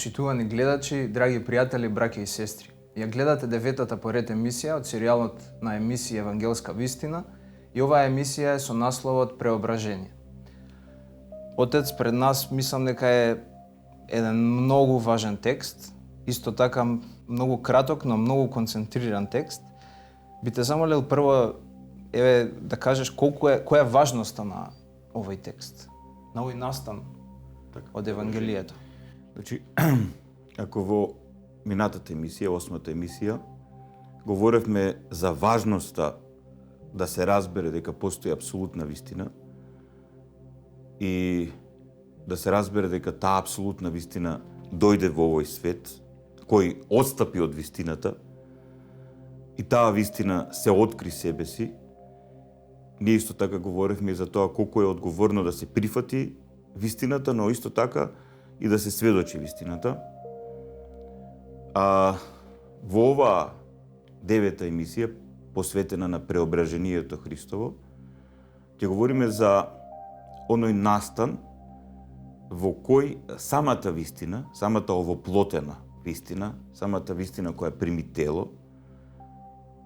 Почитувани гледачи, драги пријатели, браќа и сестри. Ја гледате деветата поред емисија од серијалот на емисија Евангелска вистина и оваа емисија е со насловот Преображение. Отец, пред нас мислам дека е еден многу важен текст, исто така многу краток, но многу концентриран текст. Би те замолил прво да кажеш која е важноста на овој текст, на овој настан од Евангелието. Значи, ако во минатата емисија, 8-та емисија, говоревме за важноста да се разбере дека постои апсолутна вистина и да се разбере дека таа апсолутна вистина дојде во овој свет, кој отстапи од вистината и таа вистина се откри себе си, ние исто така говоревме и за тоа колку е одговорно да се прифати вистината, но исто така и да се сведочи вистината. Во оваа 9-та емисија, посветена на преображението Христово, ќе говориме за оној настан во кој самата вистина, самата овоплотена вистина, самата вистина која прими тело,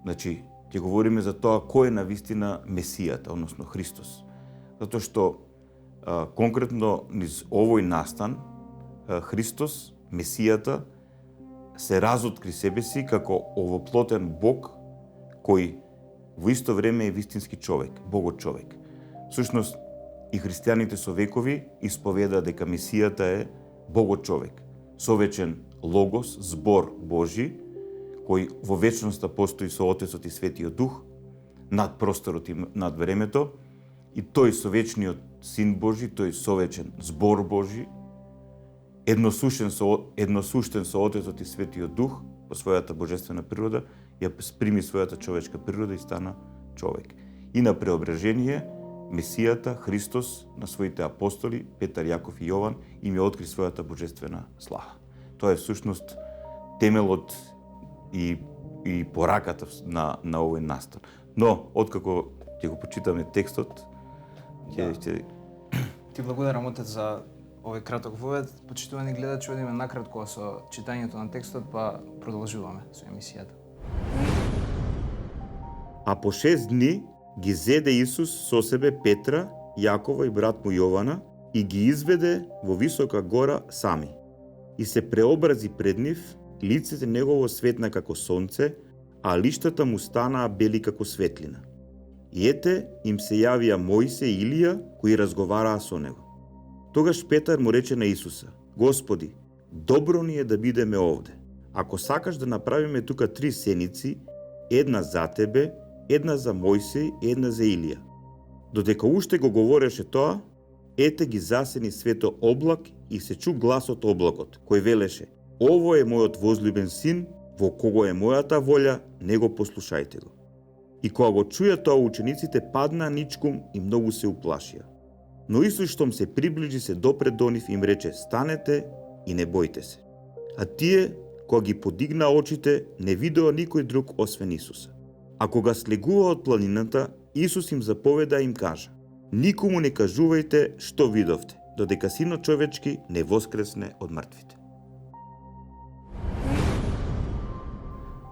значи, ќе говориме за тоа кој е на вистина Месијата, односно Христос. Затоа што конкретно низ овој настан, Христос, Месијата, се разоткри себе си како овоплотен Бог, кој во исто време е вистински човек, Богот човек. Всушност, и христијаните со векови исповеда дека Месијата е Богот човек, совечен Логос, збор Божи, кој во вечноста постои со Отецот и Светиот Дух, над просторот и над времето, и тој совечниот Син Божи, тој совечен збор Божи, едносуштен со Отецот и Светиот Дух, по својата божествена природа, ја прими својата човечка природа и стана човек. И на преображение, Месијата, Христос, на своите апостоли, Петар, Јаков и Јован, им ја откри својата божествена слава. Тоа е всушност темелот и пораката на овој настан. Но, откако ќе го почитаме текстот, Ти благодарам, Отец, за овој краток вовед. Почитувани гледачи, одиме накратко со читањето на текстот, па продолжуваме со емисијата. А по 6 дни ги зеде Исус со себе Петра, Јакова и брат му Јована и ги изведе во висока гора сами. И се преобрази пред нив, лицето негово светна како сонце, а лиштата му станаа бели како светлина. И ете, им се јавија Мојсе и Илија, кои разговараа со него. Тогаш Петар му рече на Исуса: Господи, добро ни е да бидеме овде. Ако сакаш да направиме тука 3 сеници, една за тебе, една за Мојсе и една за Илија. Додека уште го говореше тоа, ете ги засени свето облак и се чу глас од облакот, кој велеше: Ово е мојот возлюбен син, во кого е мојата волја, него послушајте го. И кога го чуја тоа, учениците паднаа ничком и многу се уплашија. Но Исус штом се приближи, се допре до нив и им рече: Станете и не бојте се. А тие, кога ги подигнаа очите, не видоа никој друг освен Исуса. А кога слегуваа од планината, Исус им заповеда и им кажа: Никому не кажувајте што видовте, додека Синот човечки не воскресне од мртвите.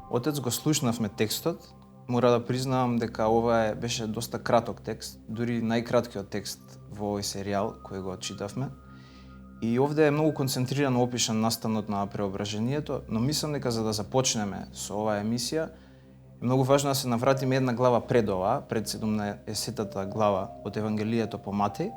Отец, го слушнавме текстот. Мора да признавам дека ова беше доста краток текст, дури најкраткиот текст во овој серијал кој го читавме. И овде е многу концентрирано опишан настанот на преображението, но мислам дека за да започнеме со оваа емисија, е многу важно да се навратиме една глава пред оваа, пред 17-та глава од Евангелието по Матеј,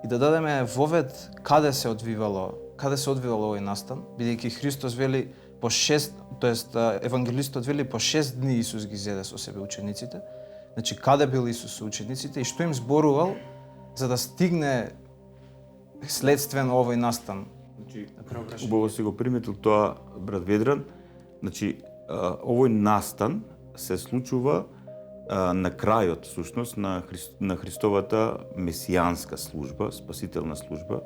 и да дадеме вовед каде се одвивало овој настан, бидејќи Христос вели по 6, тоест евангелистот вели по 6 дни Исус ги зеде со себе учениците. Значи каде бил Исус со учениците и што им зборувал за да стигне следствено овој настан. Значи, убаво си го приметил тоа, брат Ведран. Значи, овој настан се случува на крајот, всушност, на Христовата месијанска служба, спасителна служба,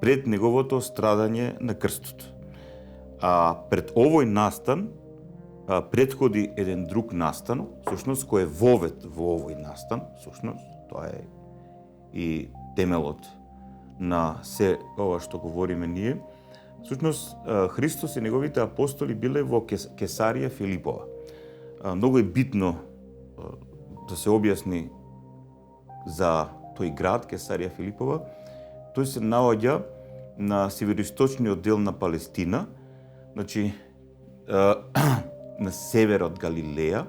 пред неговото страдање на крстот. А пред овој настан претходи еден друг настан, всушност, кој е вовет во овој настан, всушност, тоа е и темелот на се ова што говориме ние, Всушност, Христос и неговите апостоли биле во Кесарија Филипова. Многу е битно да се објасни за тој град, Кесарија Филипова. Тој се наоѓа на североисточниот дел на Палестина, значи на север од Галилеја,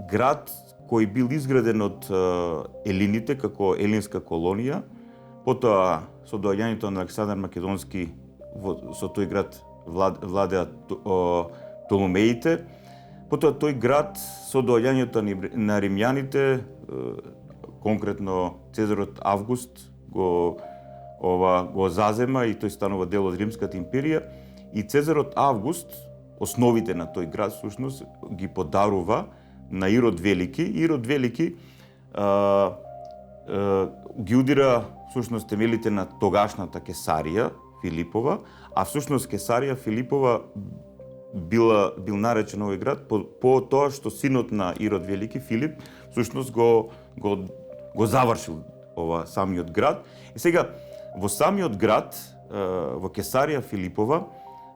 град кој бил изграден од елините како елинска колонија, потоа со доаѓањето на Александар Македонски со тој град владеа Толомеите, потоа тој град со доаѓањето на римјаните, конкретно Цезарот Август го зазема и тој станува дел од Римската империја, и Цезарот Август основите на тој град всушност ги подарува на Ирод Велики. Ирод Велики ги удира всушност темелите на тогашната Кесарија Филипова, а всушност Кесарија Филипова бил наречен овој град по тоа што синот на Ирод Велики, Филип, всушност го завршил самиот град. И сега во самиот град, во Кесарија Филипова,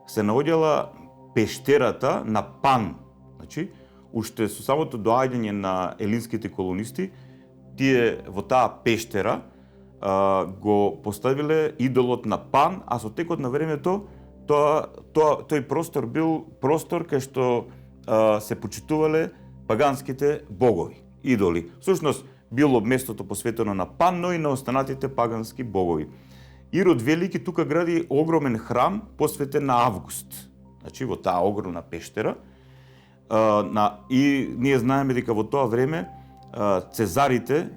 се наоѓала пештерата на Пан. Значи, уште со самото доаѓање на елинските колонисти, тие во таа пештера го поставиле идолот на Пан, а со текот на времето тој простор бил простор кај што се почитувале паганските богови, идоли. Всушност било местото посветено на Пан, но и на останатите пагански богови. Ирод Велики тука гради огромен храм посветен на Август. Значи во таа огромна пештера. И ние знаеме дека во тоа време цезарите,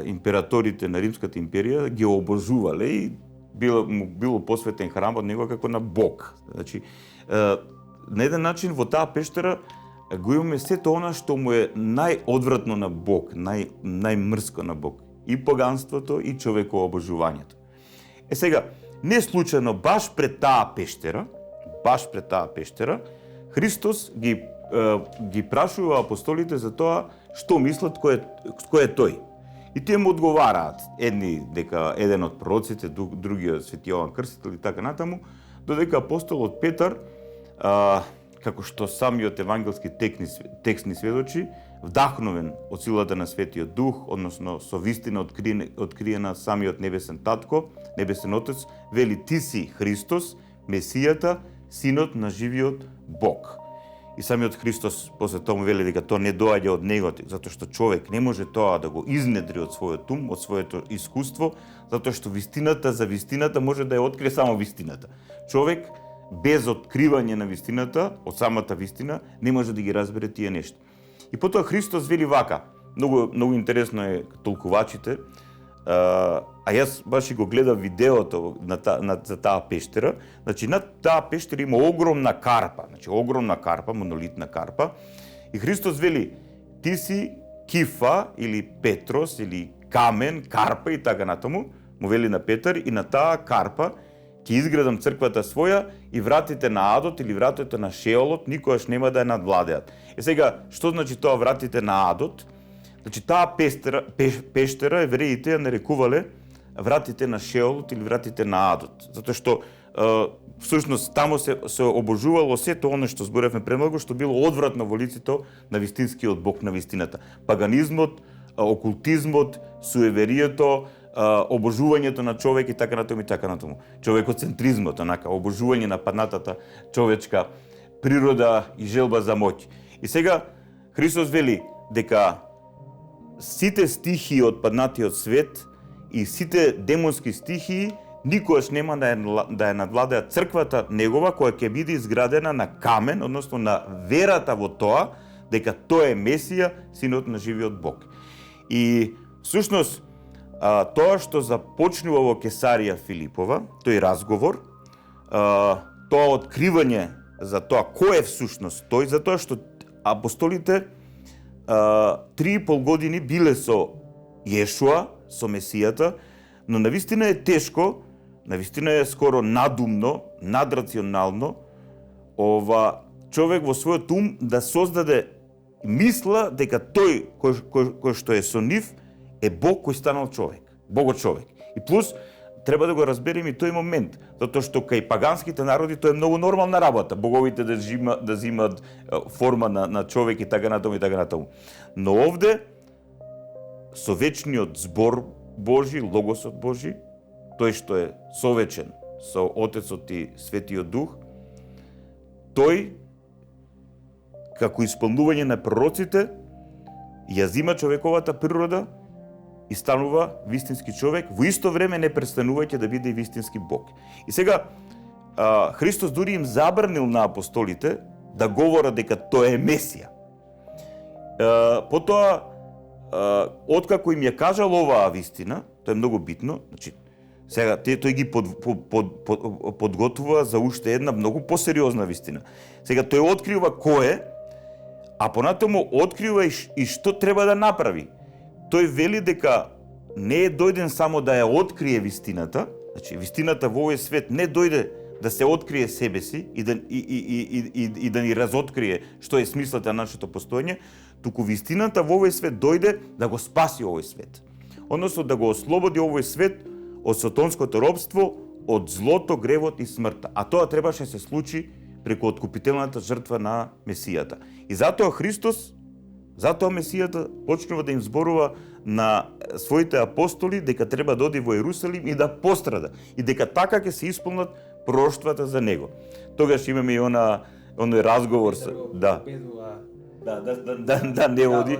императорите на Римската империја ги обожувале и било посветен храм од него како на Бог. Значи, на еден начин во таа пештера го имаме сето она што му е најодвратно на Бог, најмрско на Бог. И поганството, и човекообожувањето. Сега, не случајно баш пред таа пештера, Христос ги прашува апостолите за тоа што мислат кој е тој. И тие му одговараат, едни дека еден од пророците, другиот Свети Јован Крстител и така натаму, додека апостолот Петар, како што самиот евангелски текст ни сведочи, вдахновен од силата на Светиот Дух, односно со вистина откриена самиот небесен татко, небесен Отец, вели: ти си Христос, Месијата, Синот на живиот Бог. И самиот Христос после тоа му вели дека тоа не доаѓа од него, затоа што човек не може тоа да го изнедри од својот ум, од своето искуство, затоа што за вистината може да ја открие само вистината. Човек без откривање на вистината, од самата вистина, не може да ги разбере тие нешта. И потоа Христос вели вака, многу интересно е толкувачите, а јас баш и го гледав видеото за таа пештера. Значи, над таа пештера има огромна карпа, монолитна карпа. И Христос вели: ти си Кифа, или Петрос, или камен, карпа и така натаму. Му вели на Петар: и на таа карпа ќе изградам црквата своја и вратите на Адот или вратите на Шеолот никогаш нема да ја надвладеат. Сега, што значи тоа вратите на Адот? Значи, таа пештера евреите ја нарекувале вратите на Шеолот или вратите на Адот. Затоа што всушност таму се обожувало сето оно што зборевме премногу, што било одвратно во лицето на вистинскиот Бог, на вистината. Паганизмот, окултизмот, суеверието, обожувањето на човек и така натаму. Човекоцентризмот, обожување на паднатата човечка природа и желба за моќ. И сега Христос вели дека сите стихии од паднатиот свет и сите демонски стихии никогаш нема да ја надвладеат црквата негова, која ќе биде изградена на камен, односно на верата во тоа дека тој е Месија, Синот на живиот Бог. И всушност тоа што започнува во Кесарија Филипова, тој разговор, тоа откривање за тоа кој е всушност тој, затоа што апостолите 3,5 години биле со Јешуа, со Месијата, но навистина е тешко, навистина е скоро надумно, надрационално, човек во својот ум да создаде мисла дека тој кој што е со нив е Бог кој станал човек, Богот човек. И плюс треба да го разбереме и тој момент, затоа што кај паганските народи тоа е многу нормална работа, боговите да земаат форма на човек и така натаму и така натаму. Но овде со вечниот збор Божи, логосот Божи, тој што е совечен со Отецот и Светиот Дух, тој како исполнување на пророците ја зима човековата природа и станува вистински човек, во исто време не престанувајќи да биде и вистински Бог. И сега Христос дури им забранил на апостолите да говорат дека тој е Месија. Потоа откако им ја кажал оваа вистина, тоа е многу битно, значи сега тој ги подготвува за уште една многу посериозна вистина. Сега тој открива кој е, а понатаму открива и што треба да направи. Тој вели дека не е дојден само да ја открие вистината, значи вистината во овој свет не дојде да се открие себе си и да ни разоткрие што е смислата на нашето постоење, туку вистината во овој свет дојде да го спаси овој свет. Односно да го ослободи овој свет од сатонското робство, од злото, гревот и смртта. А тоа требаше се случи преку откупителната жртва на Месијата. И затоа Христос, затоа Месијата почнува да им зборува на своите апостоли дека треба да оди во Ерусалим и да пострада. И дека така ќе се исполнат пророштвата за него. Тогаш имаме и оној разговор со да не оди.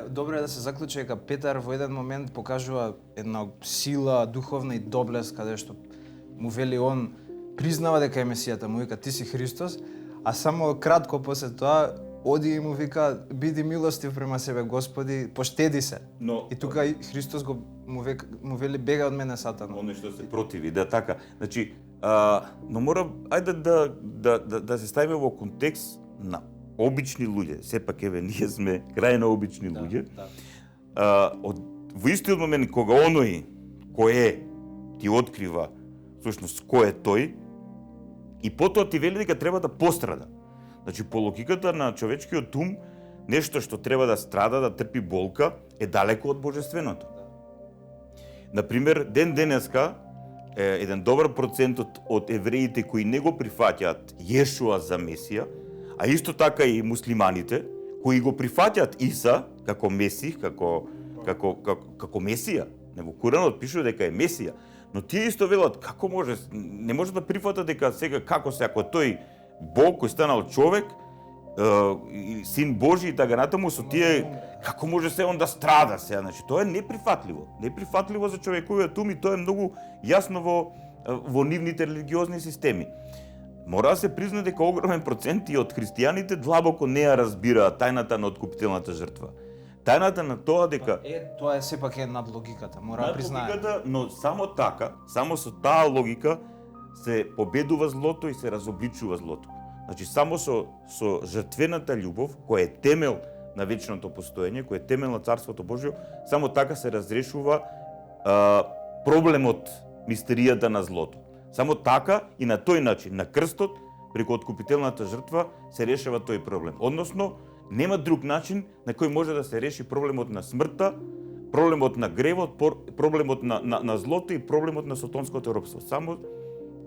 Добро е да се заклучи дека Петар во еден момент покажува една сила духовна и доблест каде што му вели он признава дека е Месијата, му вика ти си Христос, а само кратко после тоа оди и му вика биди милостив према себе Господи, поштеди се. Но и тука Христос му вели бега од мене Сатана. Оној што се противи, да така. Значи, но мора ајде да се ставиме во контекст на обични луѓе. Сепак еве ние сме крајно обични луѓе. Во истиот момент кога оној кој е ти открива всушност кој е тој и потоа ти вели дека треба да пострада. Значи по логиката на човечкиот ум нешто што треба да страда, да трпи болка е далеко од божественото. Например, ден денеска еден добар процент од евреите кои не го прифаќаат Јешуа за Месија, а исто така и муслиманите кои го прифаќаат Иса како Месих, како Месија. Во Куранот пишува дека е Месија, но тие исто велат како може, не може да прифатат дека сега како се ако тој Бог кој станал човек, син Божи и така натаму со тие како може се он да страда сега, значи тоа е неприфатливо за човековиот ум и тоа е многу јасно во нивните религиозни системи. Мора да се призна дека огромен процент и од христијаните длабоко не ја разбираат тајната на откупителната жртва. Тајната на тоа дека тоа е сепак е над логиката, мора да признаеме. Но само така, само со таа логика се победува злото и се разобличува злото. Значи само со жртвената љубов која е темел на вечното постоење, која е темел на Царството Божјо, само така се разрешува проблемот, мистеријата на злото. Само така и на тој начин, на крстот, преку откупителната жртва, се решава тој проблем. Односно, нема друг начин на кој може да се реши проблемот на смртта, проблемот на гревот, проблемот на злото и проблемот на сатонското робство. Само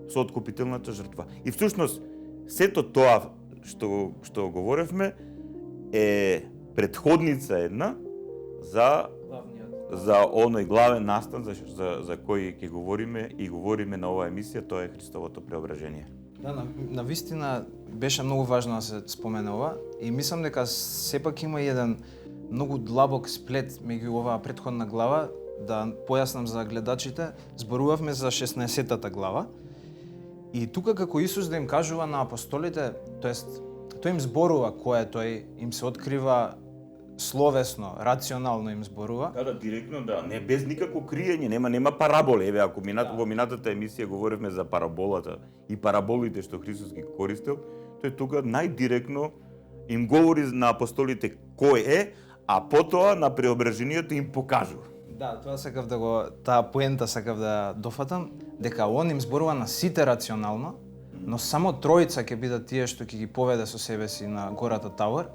со откупителната жртва. И всушност, сето тоа што говоревме е претходница една за оној главен настан за кој ќе говориме на оваа емисија, тоа е Христовото преображение. Да, на вистина беше многу важно да се спомене ова и мислам дека сепак има еден многу длабок сплет меѓу оваа претходна глава, да појаснам за гледачите, зборувавме за 16-тата глава и тука како Исус да им кажува на апостолите, тоест тој им зборува кој е тој, им се открива словесно, рационално им зборува. Да, директно, да, не без никакво криење, нема параболи. Еве, ако во минатата емисија говоревме за параболата и параболите што Христос ги користел, тој тука најдиректно им говори на апостолите кој е, а потоа на преображението им покажува. Да, тоа сакав таа поента сакав да дофатам, дека он им зборува на сите рационално, но само тројца ќе бидат тие што ќе ги поведе со себе си на гората Тавор.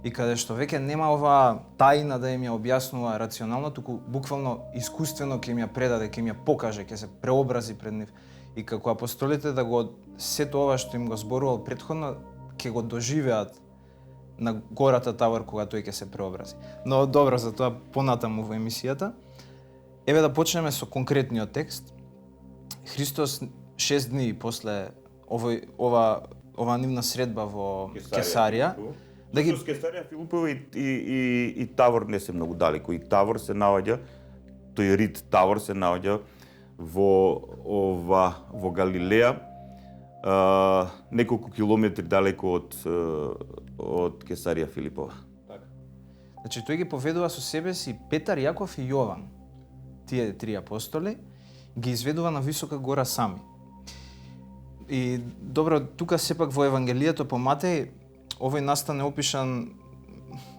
и каде што веќе нема оваа тајна да им ја објаснува рационално, туку буквално искуствено ќе им ја предаде, ќе им ја покаже, ќе се преобрази пред нив. И како апостолите да го сето ова што им го зборувал претходно, ќе го доживеат на гората Тавор кога тој ќе се преобрази. Но добро, за тоа понатаму во емисијата. Еве да почнеме со конкретниот текст. Христос 6 дни после ова нивна средба во Кесарија, да ги Кесарија, Филипова и Тавор не се многу далеко. И Тавор се наоѓа, тој рид Тавор се наоѓа во Галилеја, неколку километри далеко од Кесарија Филипова. Значи тој ги поведува со себе си Петар, Јаков и Јован. Тие три апостоли ги изведува на висока гора сами. И добро, тука сепак во Евангелието по Матеј овој настан е опишан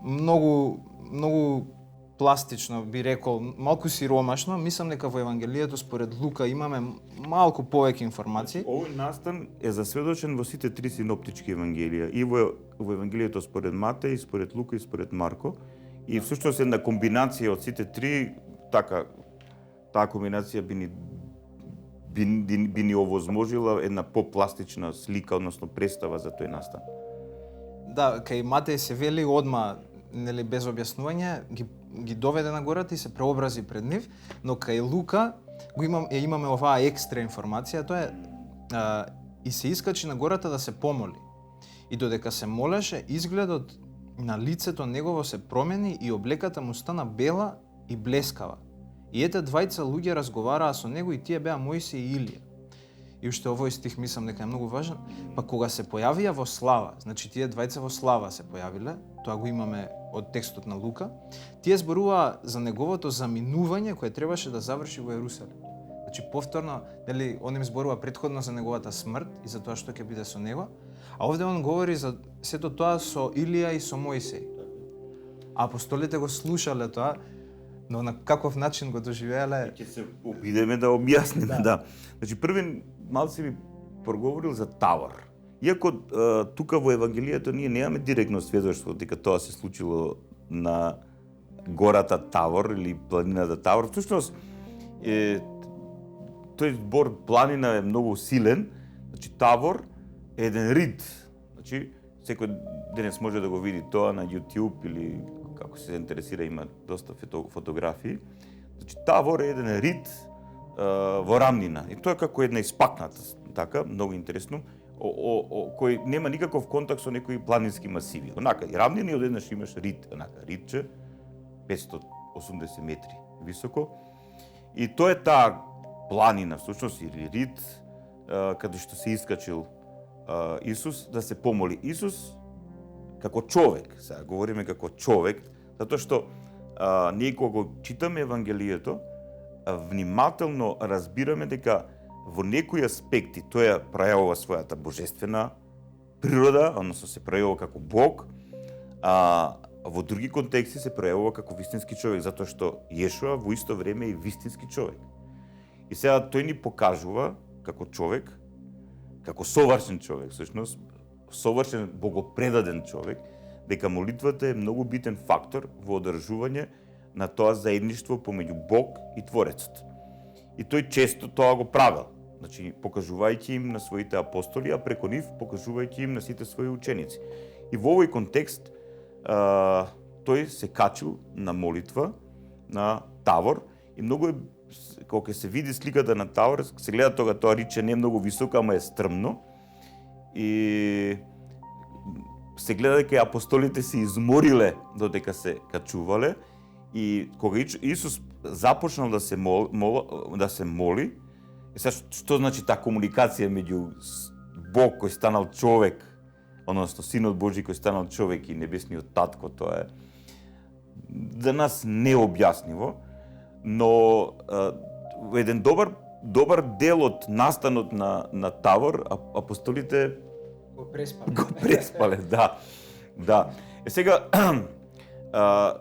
многу пластично, би рекол, малку сиромашно. Мислам дека во Евангелието според Лука имаме малку повеќе информации. Овој настан е засведочен во сите три синоптички евангелија, и во Евангелието според Матеј, според Лука и според Марко. И всушност една комбинација од сите три, таа комбинација би ни овозможила една попластична слика, односно представа за тој настан. Да, кај Матеј се вели одма, нели без објаснување, ги доведе на гората и се преобрази пред нив, но кај Лука имаме оваа екстра информација, тоа е и се искачи на гората да се помоли. И додека се молеше, изгледот на лицето негово се промени и облеката му стана бела и блескава. И ете двајца луѓе разговараа со него и тие беа Мојсија и Илија. И уште овој стих мислам дека е многу важен, па кога се појавија во слава, значи тие двајца во слава се појавиле, тоа го имаме од текстот на Лука, тие зборуваа за неговото заминување кое требаше да заврши во Ерусалим. Значи повторно, нели, он им зборува претходно за неговата смрт и за тоа што ќе биде со него, а овде он говори за сето тоа со Илија и со Мојсија. А апостолите го слушале тоа, но на каков начин го доживеале? Ќе се обидеме да објасниме, да. Значи први малце би проговорил за Тавор. Иако тука во Евангелието ние немаме директно сведоштво дека тоа се случило на гората Тавор или планината Тавор, всушност тој збор планина е многу силен. Значи Тавор е еден рид. Значи секој денес може да го види тоа на YouTube или како се интересира, има доста фотографии. Значи Тавор е еден рид во рамнина. И тоа е како една испакната, така, многу интересно, кој нема никаков контакт со некои планински масиви. Онака, и рамнина и одеднаш имаш рид, онака, ридче, 580 метри високо. И тоа е таа планина, всушност, или рид, каде што се искачил Исус да се помоли. Исус како човек, сега говориме како човек, затоа што ние кога читаме Евангелието, внимателно разбираме дека во некои аспекти тој пројавува својата божествена природа, односно се пројавува како Бог, а во други контексти се пројавува како вистински човек, затоа што Јешуа во исто време е и вистински човек. И сега тој ни покажува како човек, како совршен човек, всушност, совршен богопредаден човек, дека молитвата е многу битен фактор во одржување на тоа заедништво помеѓу Бог и Творецот. И тој често тоа го правел, значи покажувајќи им на своите апостоли, а преку нив покажувајќи им на сите своји ученици. И во овој контекст тој се качил на молитва на Тавор и многу е, кога се види сликата на Тавор, се гледа тоа риче не е многу високо, ама е стрмно. И се гледа дека апостолите се измориле додека се качувале, и кога Исус започнал да се моли, сега што значи таа комуникација меѓу Бог кој станал човек, односно Синот Божи кој станал човек и небесниот татко, тоа е за нас необјасниво, но еден добар дел од настанот на Тавор апостолите го преспале, да. Да. Сега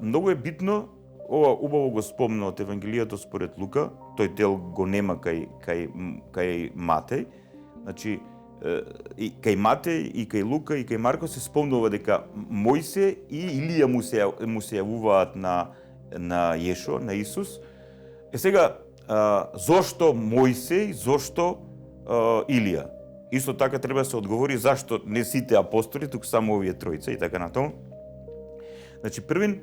многу е битно, ова убаво го спомна од Евангелието според Лука, тој дел го нема кај Матеј. Значи и кај Матеј, и кај Лука, и кај Марко се спомнува дека Мојсе и Илија му се јавуваат на Јешо, на Исус. Сега, зошто Мојсе и зошто Илија? Исто така треба да се одговори зашто не сите апостоли, туку само овие тројца и така натаму. Значи, првин,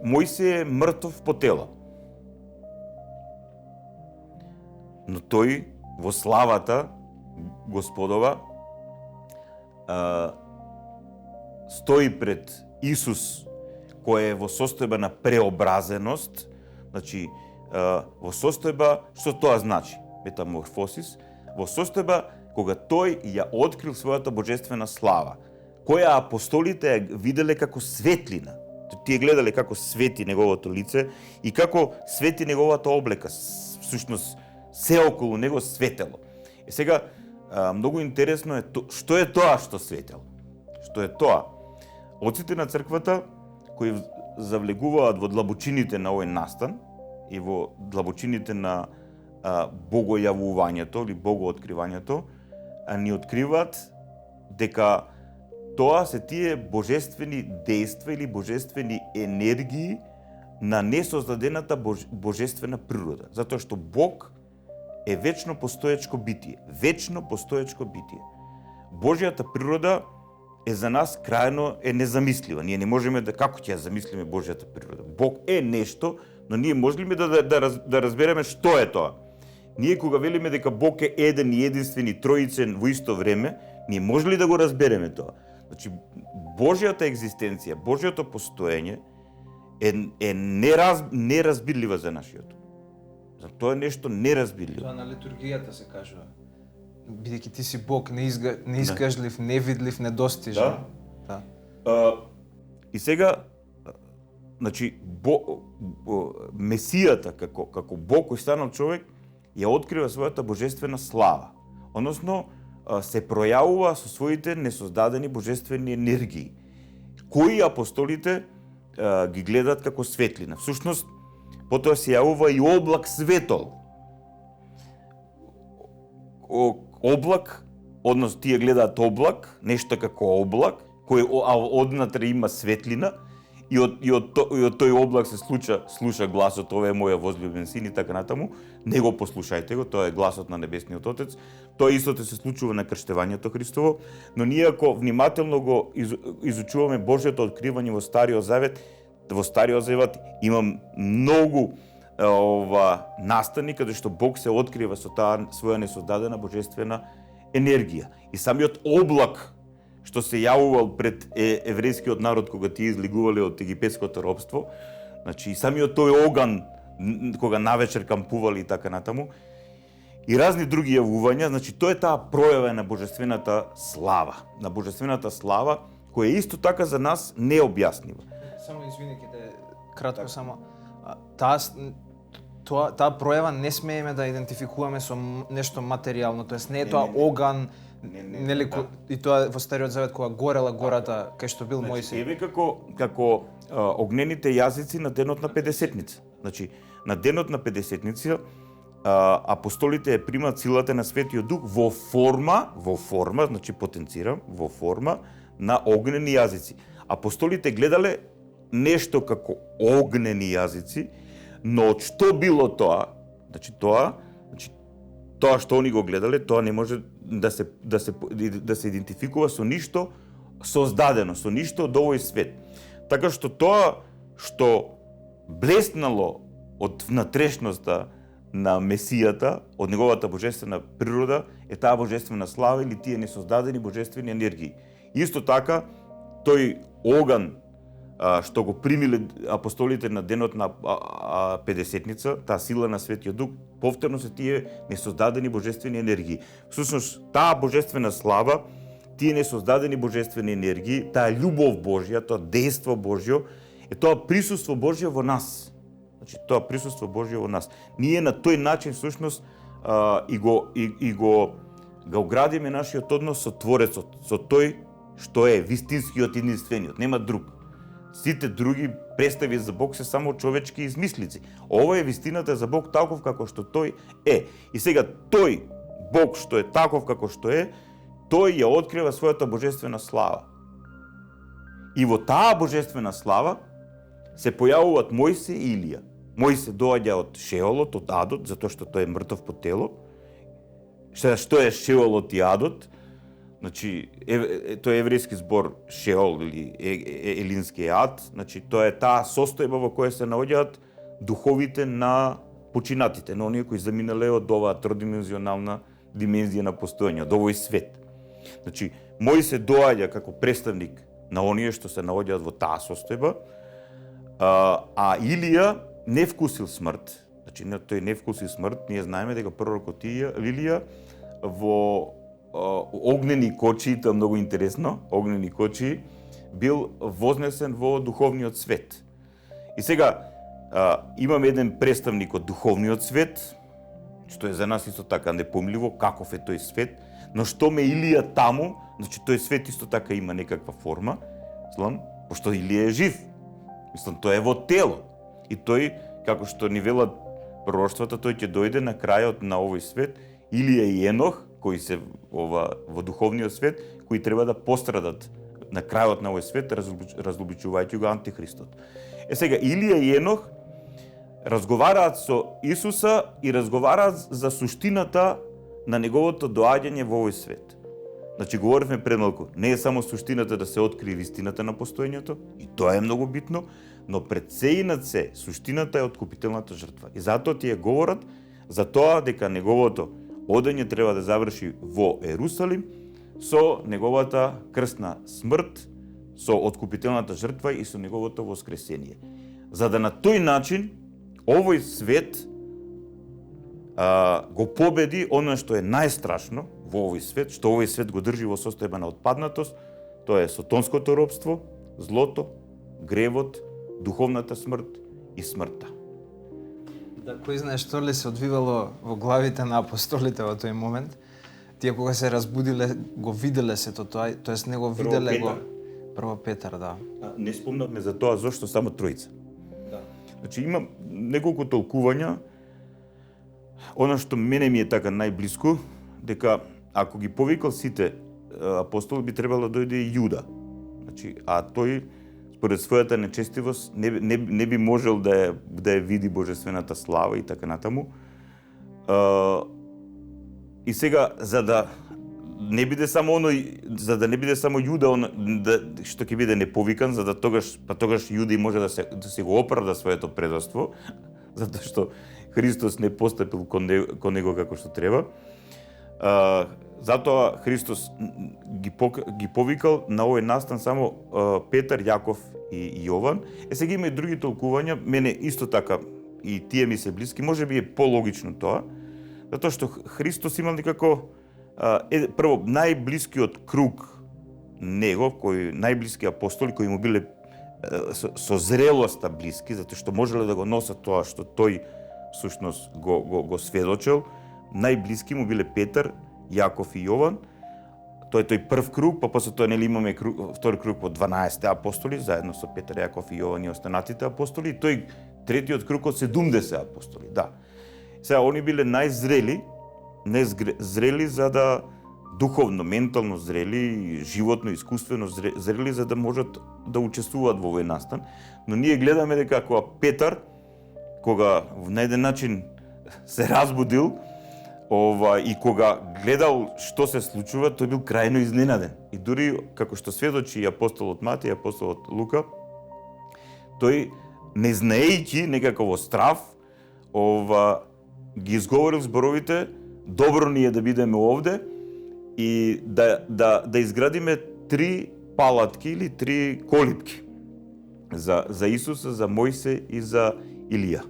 Мојсе е мртов по тело. Но тој во славата Господова стои пред Исус, кој е во состојба на преобразеност, значи во состојба, што тоа значи? Метаморфосис, во состојба кога тој ја открил својата божествена слава, која апостолите ја виделе како светлина. Тие гледале како свети неговото лице и како свети неговата облека. Всушност, се околу него светело. И сега, многу интересно е што е тоа што светело. Што е тоа? Отците на црквата, кои завлегуваат во длабочините на овој настан и во длабочините на богојавувањето или богооткривањето, ни откриваат дека тоа се тие божествени дејства или божествени енергии на несоздадената божествена природа. Затоа што Бог е вечно постоечко битие. Вечно постоечко битие. Божјата природа е за нас крајно незамислива. Ние не можеме како ќе ја замислиме Божјата природа. Бог е нешто, но ние можеме да разбереме што е тоа. Ние кога велиме дека Бог е еден и единствен и троицен во исто време, ние може ли да го разбереме тоа? Значи, Божјата екзистенција, Божјото постоење е неразбирлива за нашиот. Тоа е нешто неразбирливо. Тоа на литургијата се кажува. Бидејќи ти си Бог, неизкажлив, невидлив, недостижен. Да. И сега, значи, Месијата како Бог кој станал човек ја открива својата божествена слава. Односно, се пројавува со своите несоздадени божествени енергии, кои апостолите ги гледаат како светлина. Всушност, потоа се јавува и облак светол. Облак, односно тие гледаат облак, нешто како облак, кој однатре има светлина, и од тој облак се слуша гласот, ова е мојот возлюбен син и така натаму. Не го послушајте го, тоа е гласот на небесниот Отец. Тоа истото се случува на крштевањето Христово, но ние ако внимателно го изучуваме Божјото откривање во Стариот Завет, има многу настани каде што Бог се открива со таа своја несоздадена божествена енергија. И самиот облак што се јавувал пред еврејскиот народ кога тие излегувале од египетското робство, значи и самиот тој оган кога навечер кампували и така натаму, и разни други јавувања, значи тоа е таа пројава на божествената слава, која е исто така за нас необјаснива. Само извините, кратко само, таа пројава не смееме да идентификуваме со нешто материјално, тоест не е тоа оган, нели, и тоа во Стариот Завет кога горела гората кај што бил Мојсей. Еве како огнените јазици на денот на Педесетница. Значи, на денот на Педесетница апостолите ја примаат силата на Светиот Дух во форма, значи потенцирам, во форма на огнени јазици. Апостолите гледале нешто како огнени јазици, но од што било тоа? Значи тоа што они го гледале, тоа не може да се идентификува со ништо создадено, со ништо од овој свет. Така што тоа што блеснало од внатрешноста на Месијата, од неговата божествена природа, е таа божествена слава или тие несоздадени божествени енергии. Исто така, тој оган што го примиле апостолите на денот на Педесетница, таа сила на Светиот Дух, повторно се тие несоздадени божествени енергии. Всушност, таа божествена слава, тие несоздадени божествени енергии, таа љубов Божја, тоа дејство Божјо, е тоа присуство Божјо во нас. Значи, тоа присуство Божјо во нас. Ние на тој начин, всушност, го градиме нашиот однос со Творецот, со тој што е вистинскиот единствениот, нема друг. Сите други представи за Бог се само човечки измислици. Ова е вистината за Бог таков како што тој е. И сега тој, Бог што е таков како што е, тој ја открива својата божествена слава. И во таа божествена слава се појавуваат Мојсе и Илија. Мојсе доаѓа од Шеолот, од Адот, затоа што тој е мртов по тело. Што е Шеолот и Адот? Значи, тој е еврејски збор Шеол или елински Ад, значи тоа е таа состојба во која се наоѓаат духовите на починатите, на оние кои заминале од оваа тродимензионална димензија на постоење, од овој свет. Значи, Мојсе доаѓа како представник на оние што се наоѓаат во таа состојба, а Илија не вкусил смрт. Значи, тој не вкусил смрт, ние знаеме дека пророкот Илија во огнени кочи, тоа е многу интересно, огнени кочи, бил вознесен во духовниот свет. И сега имаме еден представник од духовниот свет, што е за нас исто така непоимливо каков е тој свет, но што ме Илија таму, значи тој свет исто така има некаква форма, пошто Илија е жив. Мислам, тој е во тело. И тој, како што ни велат пророштвата, тој ќе дојде на крајот на овој свет, Илија и Енох, кои се во духовниот свет, кои треба да пострадат на крајот на овој свет, разлобичувајќи го антихристот. Сега, Илија и Енох разговараат со Исуса и разговараат за суштината на неговото доаѓање во овој свет. Значи, говоривме пред малку, не е само суштината да се открие вистината на постоењето, и тоа е многу битно, но пред се и над се, суштината е откупителната жртва. И затоа тие говорат за тоа дека неговото одење треба да заврши во Ерусалим со неговата крстна смрт, со откупителната жртва и со неговото воскресение. За да на тој начин овој свет го победи оно што е најстрашно во овој свет, што овој свет го држи во состојба на отпаднатост, тоа е сотонското робство, злото, гревот, духовната смрт и смртта. Да, кој знае што ли се одвивало во главите на апостолите во тој момент? Тие кога се разбудиле, го виделе сето тоа, тоест не го виделе го Прво Петар, да. Не спомнавме за тоа зошто само тројца. Да. Значи има неколку толкувања. Она што мене ми е така најблиско, дека ако ги повикал сите апостоли, би требало да дојде и Јуда. Значи, а тој според својата нечестивост не би можел да ја види божествената слава и така натаму. И сега за да не биде само Јуда што ќе биде неповикан, за да тогаш Јуда може да се го оправда своето предоство, затоа што Христос не постапил кон него како што треба. Затоа Христос ги повикал на овој настан само Петар, Јаков и Јован. Сега има и други толкувања, мене исто така и тие ми се блиски, можеби е пологично тоа, затоа што Христос имал некако прво најблискиот круг негов, најблиски апостоли кои му биле со зрелоста блиски, затоа што можеле да го носат тоа што тој всушност го сведочел. Најблиски му биле Петар, Јаков и Јован. Тој прв круг, па после тоа нели имаме втори круг од 12 апостоли, заедно со Петар, Јаков и Јован и останатите апостоли, и тој третиот круг од 70 апостоли, да. Сега, они биле најзрели за да духовно, ментално зрели, животно, искуствено зрели, за да можат да учествуваат во овој настан. Но ние гледаме дека кога Петар, кога на еден начин се разбудил, и кога гледал што се случува, тој бил крајно изненаден. И дури, како што сведочи и апостолот Матеј, и апостолот Лука, тој, не знаејќи некако во страв, ги изговорил зборовите, добро ни е да бидеме овде и да изградиме 3 палатки или 3 колипки за Исуса, за Мојсе и за Илија.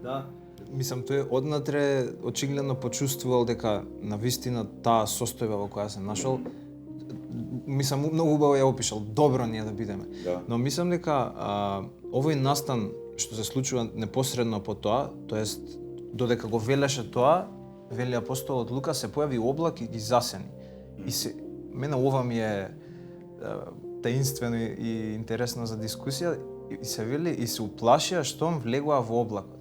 Да. Мислам, тој однатре очигледно почувствувал дека навистина таа состојба во која се нашол, мислам, многу убаво ја опишал, добро ни е да бидеме. Да. Но мислам дека овој настан што се случува непосредно по тоа, тоест додека го велеше тоа, вели апостолот Лука, се појави облак и ги засени. И мене ова ми е таинствено и интересно за дискусија, и се вели и се уплашија штом влегоа во облакот.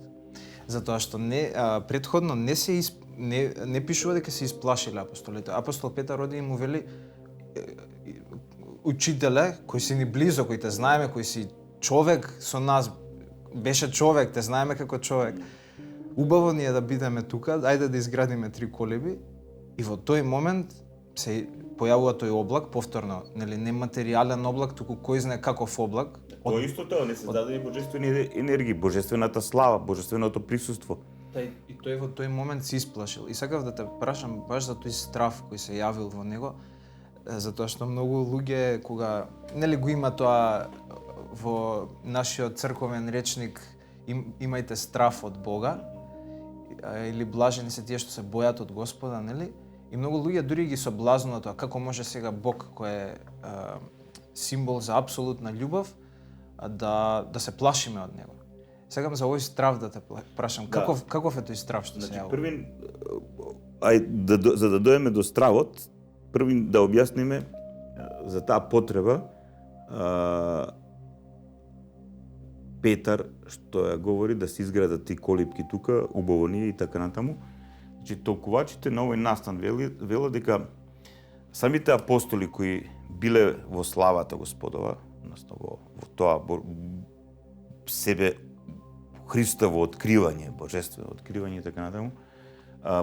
Затоа што предходно не се не пишува дека се исплашиле апостолите. Апостол Петар оди и му вели учителе, кој си ни близо, кој те знаеме, кој си човек со нас, беше човек, те знаеме како човек. Убаво ни е да бидеме тука, ајде да изградиме 3 колиби. И во тој момент се појавува тој облак, повторно, нели, не материјален облак, туку кој знае каков облак. Тоа исто тоа, не се дадени божествени енергии, божествената слава, божественото присуство. И тој во тој момент се исплашил. И сакав да те прашам баш за тој страв кој се јавил во него, затоа што многу луѓе кога нели го има тоа во нашиот црковен речник, имајте страв од Бога, или блажени се тие што се бојат од Господа, нели? И многу луѓе дури ги соблазнува тоа како може сега Бог кој е символ за апсолутна љубов да се плашиме од него. Сакам за овој страв да те прашам, каков е тој страв што се јавува? Првин, за да дојдеме до стравот, првин да објасниме за таа потреба Петар што ја говори да се изградат ти колипки тука, убаво ние и така натаму. Значи толкувачите на овој настан велат дека самите апостоли кои биле во славата Господова, односно во тоа себе Христово откривање, божествено откривање и така натаму,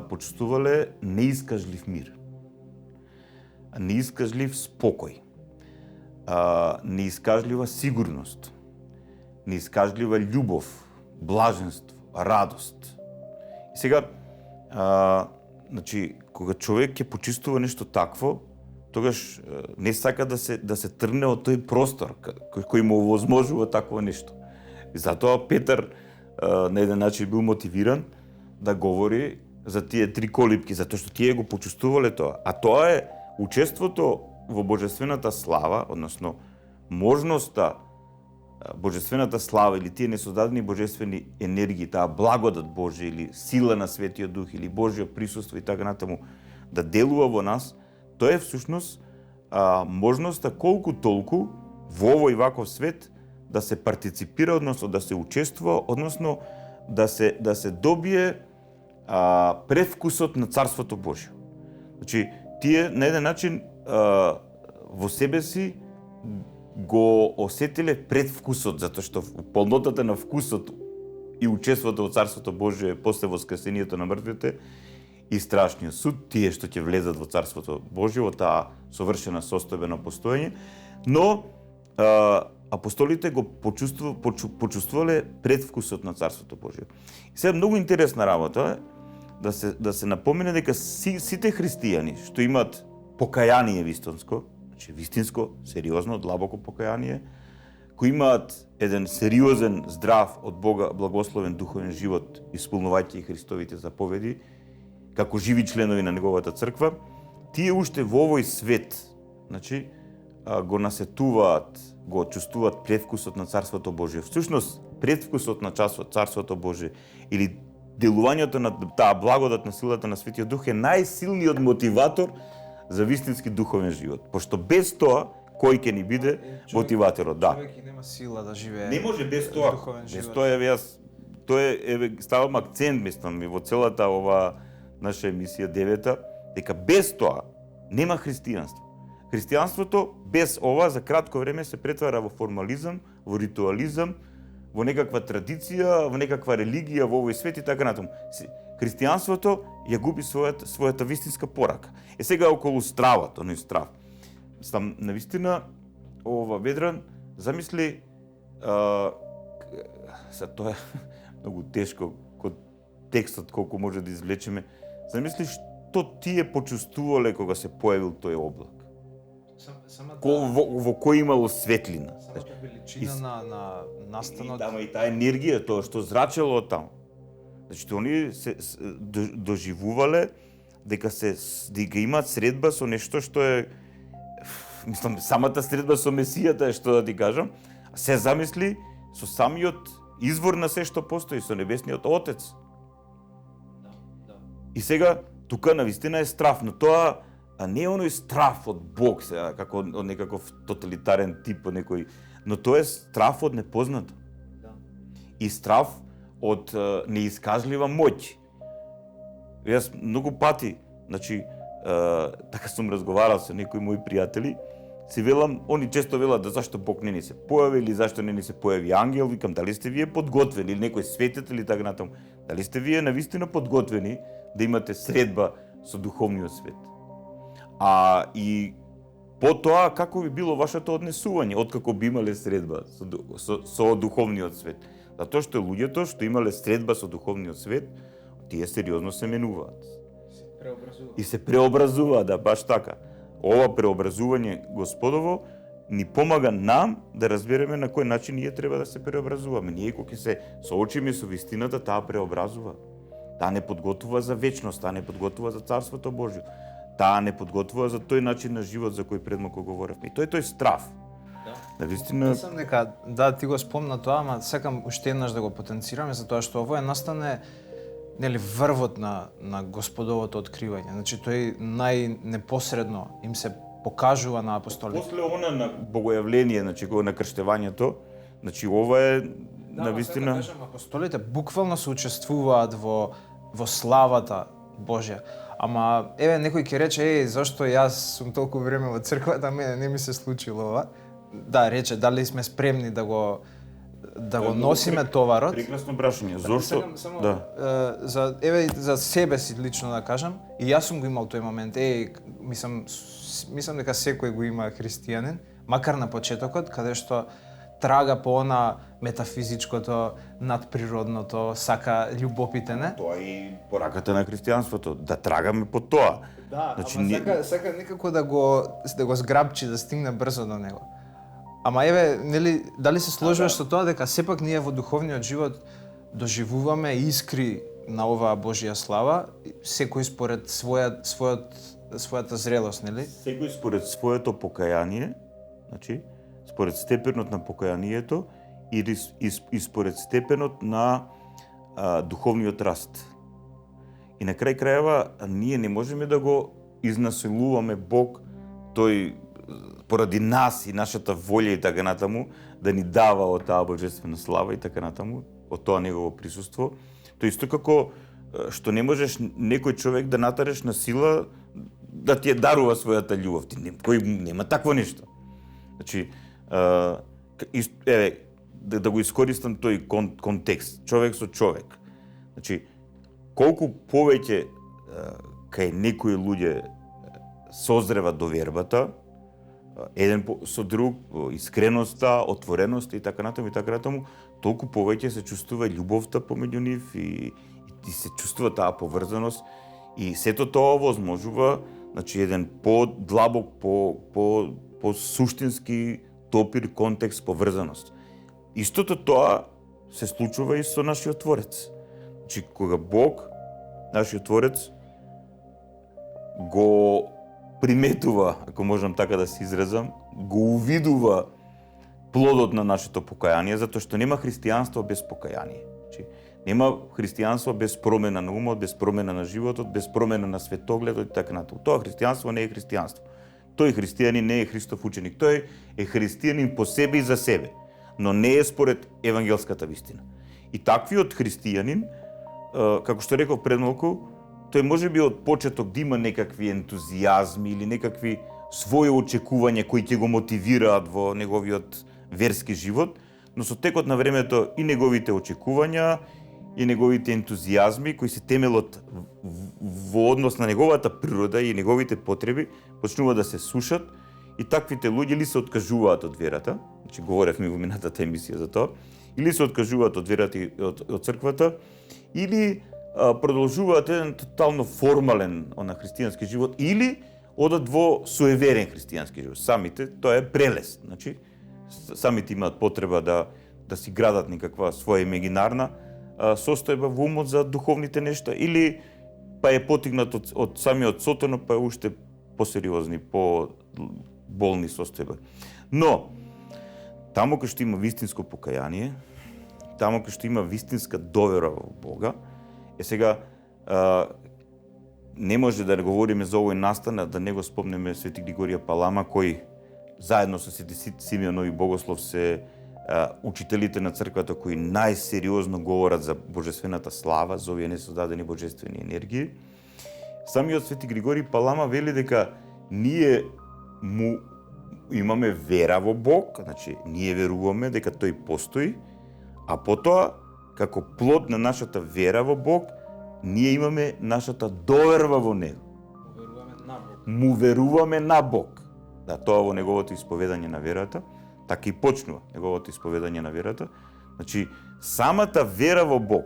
почувствувале неискажлив мир, неискажлив спокој, неискажлива сигурност, неискажлива љубов, блаженство, радост. И сега, значи, кога човек ќе почувствува нешто такво, тогаш не сака да се тргне од тој простор кој му овозможува такво нешто. И затоа Петар на еден начин бил мотивиран да говори за тие 3 колипки, затоа што тие го почувствувале тоа. А тоа е учеството во божествената слава, односно можноста божествената слава или тие несоздадени божествени енергии, таа благодат Божја или сила на Светиот Дух или Божјо присуство и така натаму да делува во нас, тоа е всушност можноста колку толку во овој ваков свет да се партиципира, односно да се учествува, односно да се добие превкусот на Царството Божјо. Значи, тие на еден начин во себе си го осетиле предвкусот, затоа што полнотата на вкусот и учеството во Царството Божие после воскресението на мртвите и страшниот суд, тие што ќе влезат во Царството Божие, во таа совршена состојба на постоење, но апостолите го почувствувале предвкусот на Царството Божие. И сега многу интересна работа е да се напомене дека сите христијани што имаат покаяние вистинско, значи вистинско, сериозно, длабоко покаяние, кои имаат еден сериозен, здрав од Бога благословен духовен живот, исполнувајќи Христовите заповеди, како живи членови на неговата црква, тие уште во овој свет, значи, го насетуваат, го чувствуваат предвкусот на Царството Божие. Всушност, предвкусот на Царството Божие или делувањето на таа благодат на силата на Светиот Дух е најсилниот мотиватор за вистински духовен живот. Пошто без тоа, кој ќе ни биде мотиваторот? Да. Човек и нема сила да живее. Не може без тоа. Без тоа ставам акцент, мислам, во целата ова наша емисија 9-та, дека без тоа нема христијанство. Христијанството без ова за кратко време се претвара во формализам, во ритуализам, во некаква традиција, во некаква религија во овој свет и така натаму. Христијанството ја губи својата вистинска порака. Сега околу стравот, оној страв. Сам навистина Ведран замисли тоа е многу тешко код текстот колку може да извлечеме. Замисли што тие почувствувале кога се појавил тој облак. Во кој имало светлина. Самата величина на настанот. И таа енергија, тоа што зрачело од таму. Значи, они се доживувале дека имаат средба со нешто што е, мислам, самата средба со Месијата е, што да ти кажам, се замисли со самиот извор на се што постои, со Небесниот Отец. Да. И сега, тука навистина е страв, но тоа не е оној страв од Бог, сега, како од некаков тоталитарен тип, од некој, но тоа е страв од непознато. Да. И страв од неискажлива моќ. Јас многу пати, значи, така сум разговарал со некои мои пријатели, си велам, они често велат да зашто Бог не ни се појави или зашто не ни се појави ангел, викам дали сте вие подготвени или некој светец или така натаму. Дали сте вие навистина подготвени да имате средба со духовниот свет? И потоа како би било вашето однесување откако би имале средба со духовниот свет? Затоа што луѓето што имале средба со духовниот свет, тие сериозно се менуваат. И се преобразуваат, да, баш така. Ова преобразување Господово ни помага нам да разбереме на кој начин ние треба да се преобразуваме. Ние кога ќе се соочиме со вистината, таа преобразува. Таа не подготвува за вечност, таа не подготвува за Царството Божјо. Таа не подготвува за тој начин на живот за кој предмалку говоревме. И тој страв. Да, вистина. Мислам дека ти го спомна тоа, ама сакам уште еднаш да го потенцираме затоа што ово настане врвот на Господовото откривање. Значи тој најнепосредно им се покажува на апостолите. После она на богојавление, значи го на крштевањето, значи ова е навистина. Да кажам, апостолите буквално се учествуваат во славата Божја. Ама некој ќе рече, зашто јас сум толку време во црквата, мене не ми се случило ова. Да, рече, дали сме спремни да го носиме товарот. Прекрасно прашање. Зошто? Да. За себе си лично да кажам, и јас сум го имал тој момент. Мислам дека секој го има христијанин, макар на почетокот, каде што трага по она метафизичкото, надприродното, сака љубопитене. Тоа и пораката на христијанството, да трагаме по тоа. Да, значи, сака некако да го зграбчи, да стигне брзо до него. Ама дали се сложуваш со тоа дека сепак ние во духовниот живот доживуваме искри на оваа Божја слава, секој според својата зрелост, нели? Секој според своето покаяние, значи, според степенот на покаянието и според степенот на духовниот раст. И на крај крајава, ние не можеме да го изнасилуваме Бог, тој поради нас и нашата волја и така натаму, да ни дава од таа божествена слава и така натаму, од тоа негово присуство. Тоа исто како што не можеш некој човек да натареш на сила да ти ја дарува својата љубов. Кој нема такво нешто. Значи, да го искористам тој контекст, човек со човек. Значи, колку повеќе кај некои луѓе созрева довербата, еден со друг, искреноста, отвореноста и така натаму, толку повеќе се чувствува љубовта помеѓу нив и се чувствува таа поврзаност и сето тоа возможува, значи еден подлабок, по суштински топир контекст поврзаност. Истото тоа се случува и со нашиот Творец. Значи кога Бог, нашиот Творец, го приметува, ако можам така да се изразам, го увидува плодот на нашето покаяние, затоа што нема христијанство без покаяние. Значи, нема христијанство без промена на умот, без промена на животот, без промена на светогледот и така натаму. Тоа христијанство не е христијанство. Тој христијанин не е Христов ученик, тој е христијанин по себе и за себе, но не е според евангелската вистина. И таквиот христијанин, како што реков пред малку, тој може би од почеток да има некакви ентузијазми или некакви своји очекувања кои ќе го мотивираат во неговиот верски живот, но со текот на времето и неговите очекувања и неговите ентузијазми кои се темелот во однос на неговата природа и неговите потреби почнува да се сушат и таквите луѓе или се откажуваат од верата, значи говоревме во минатата емисија за тоа, или се откажуваат од верата и од црквата, или продолжуваат еден тотално формален христијански живот, или одат во суеверен христијански живот. Самите, тоа е прелест, значи самите имаат потреба да си градат некаква своја имагинарна состојба во умот за духовните нешта, или па е потигнат од самиот сотоно, па е уште посериозни, болни состојба. Но, таму кај што има вистинско покаяние, таму кај што има вистинска довера во Бога, сега не може да говориме за овој настан, да не го спомнеме Свети Григорија Палама, кој заедно со Свети Симеон и Богослов се учителите на црквата кои најсериозно говорат за божествената слава, за овие несоздадени божествени енергии. самиот Свети Григорий Палама вели дека ние му имаме вера во Бог, значи ние веруваме дека тој постои, а потоа како плод на нашата вера во Бог, ние имаме нашата доверба во него. Му веруваме на Бог. Да, тоа во неговото исповедање на верата, така и почнува неговото исповедање на верата. Значи, самата вера во Бог,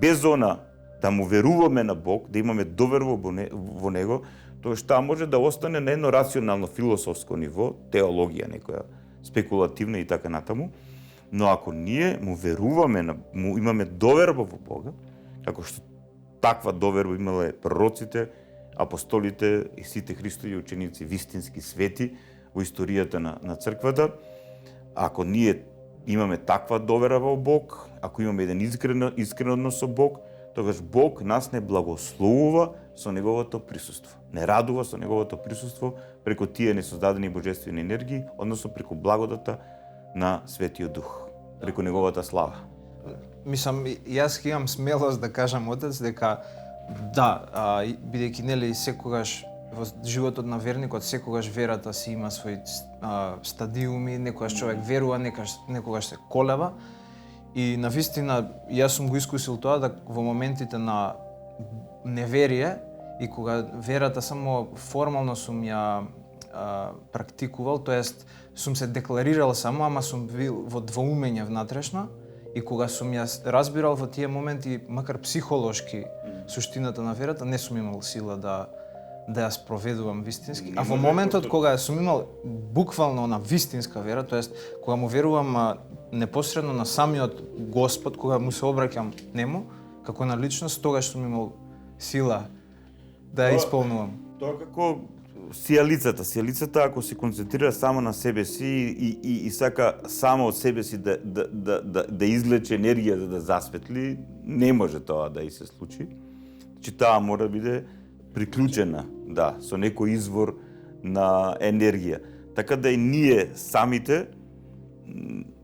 без она да му веруваме на Бог, да имаме доверба во него, тоа што може да остане на едно рационално философско ниво, теологија некоја спекулативна и така натаму, но ако ние му веруваме, му имаме доверба во Бога, како што таква доверба имале пророците, апостолите и сите Христови ученици, вистински свети во историјата на црквата, ако ние имаме таква доверба во Бог, ако имаме еден искрен однос со Бог, тогаш Бог нас не благословува со неговото присуство. Не радува со неговото присуство преку тие несоздадени божествени енергии, односно преку благодата на Светиот Дух, преку неговата слава. Мислам, јас имам смелост да кажам, отец, дека да, бидејќи нели секогаш во животот на верникот секогаш верата си има свои стадиуми, некогаш човек верува, некогаш се колева. И навистина јас сум го искусил тоа да во моментите на неверие и кога верата само формално сум ја практикувал, тоест сум се декларирал само, ама сум бил во двоумење внатрешно, и кога сум ја разбирал во тие моменти, макар психолошки, суштината на верата, не сум имал сила да ја спроведувам вистински. А во моментот кога сум имал буквално на вистинска вера, тоест кога му верувам непосредно на самиот Господ, кога му се обраќам нему, како на личност, тогаш сум имал сила да ја исполнувам. Тоа како сијалицата. Сијалицата ако се концентрира само на себе си и сака само од себе си да излече енергија за да засветли, не може тоа да и се случи. Значи таа мора да биде приклучена, да, со некој извор на енергија. Така да и ние самите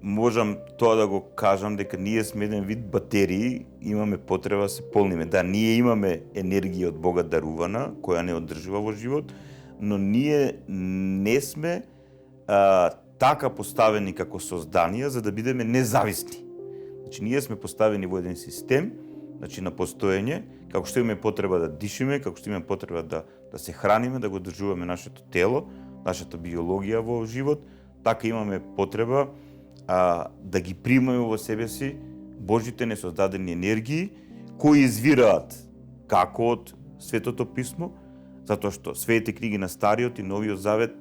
можам тоа да го кажам дека ние сме еден вид батерии, имаме потреба да се полниме. Да, ние имаме енергија од Бога дарувана, која не одржува во живот, но ние не сме така поставени како созданија за да бидеме независни. Значи ние сме поставени во еден систем, значи на постоење, како што имаме потреба да дишиме, како што имаме потреба да се храниме, да го одржуваме нашето тело, нашата биологија во живот, така имаме потреба да ги примаме во себе си Божите несоздадени енергии, кои извираат како од Светото Писмо, затоа што светите книги на Стариот и Новиот Завет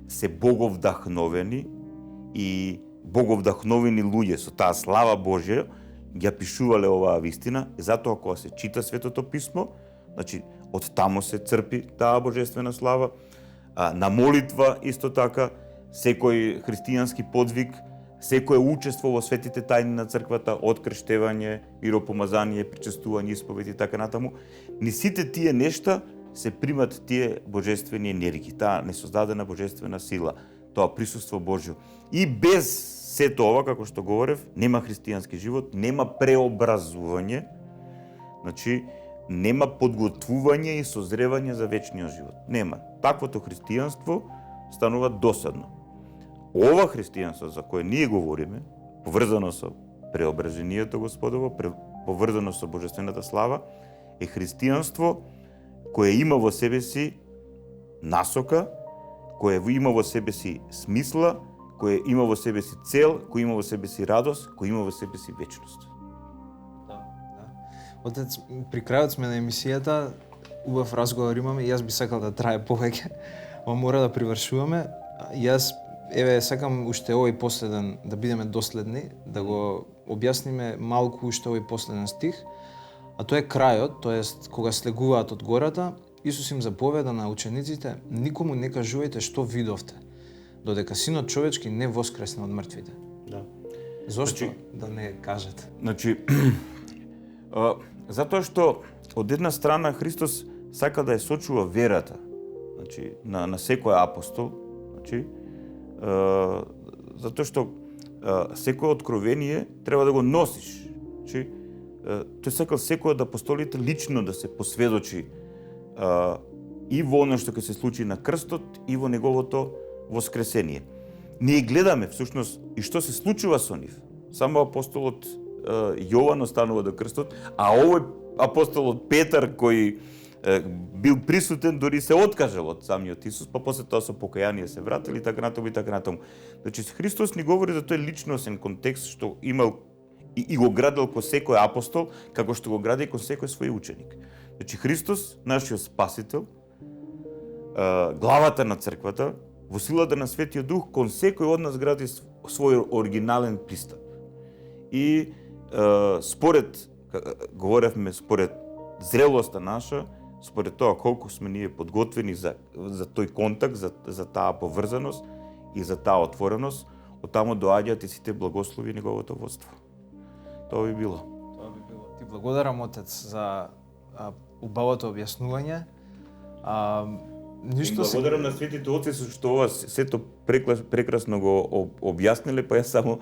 се боговдахновени и боговдахновени луѓе со таа слава Божја ја пишувале оваа вистина, и затоа кога се чита Светото Писмо, значи од таму се црпи таа божествена слава, на молитва исто така, секој христијански подвиг, секое учество во светите тајни на црквата, од крштевање, миропомазание, причестување, исповед и така натаму, ни сите тие нешта се примат тие божествени енергии, таа несоздадена божествена сила, тоа присуство Божјо. И без сето ова, како што говорев, нема христијански живот, нема преобразување, значи нема подготвување и созревање за вечниот живот. Нема. Таквото христијанство станува досадно. Ова христијанство за кое ние говориме, поврзано со преображението Господово, поврзано со божествената слава, е христијанство кое има во себе си насока, кое има во себе си смисла, кое има во себе си цел, кое има во себе си радост, кое има во себе си вечност. Да. Отец, при крајот сме на емисијата, убав разговор имаме и јас би сакал да трае повеќе, ама мора да привршуваме. Јас сакам уште овој последен да бидеме доследни, да го објасниме малку уште овој последен стих, а тоа е крајот, тоест кога слегуваат од гората, Исус им заповеда на учениците: никому не кажувајте што видовте, додека Синот човечки не воскресне од мртвите. Да. Зошто да не кажете? Значи, затоа што од една страна Христос сака да ја сочува верата, значи на секој апостол, значи затоа што секое откровение треба да го носиш. Значи тој сакал секој од апостолите лично да се посведочи и во оно што ќе се случи на крстот и во неговото воскресение. Ние гледаме всушност и што се случува со нив. Само апостолот Јован останува до крстот, а овој апостолот Петар кој бил присутен, дори се откажал од самиот Исус, па после тоа со покаяние се вратил и така натаму и така натаму. Значи Христос ни говори за тој личносен контекст што имал и го градил ко секој апостол, како што го гради ко секој свој ученик. Значи Христос, нашиот спасител, главата на црквата, во силата на Светиот Дух, кон секој од нас гради свој оригинален пристап. И според, говоревме, според зрелоста наша, според тоа колку сме ние подготвени за тој контакт, за таа поврзаност и за таа отвореност, оттаму доаѓаат и сите благослови неговото водство. Тоа би било. Тоа би било. Ти благодарам, Отец, за убавото објаснување. Ништо благодарам на светите отци што ова сето прекрасно го објасниле, па јас само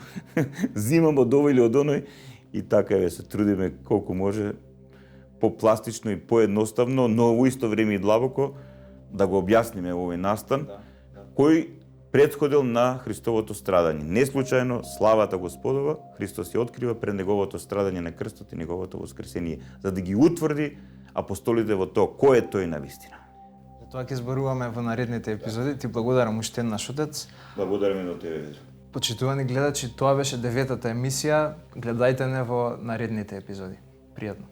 зимам од овој или од оној и така се трудиме колку може попластично и поедноставно, но во исто време и длабоко да го објасниме овој настан кој претходил на Христовото страдање. Не случајно славата Господова Христос ја открива пред неговото страдање на крстот и неговото воскресение, за да ги утврди апостолите во тоа кој е тој навистина. За тоа ќе зборуваме во наредните епизоди. Ти благодарам уште еднаш, Отец. Благодараме на тебе. Почитувани гледачи, тоа беше 9-та емисија. Гледајте не во наредните епизоди. Пријатно.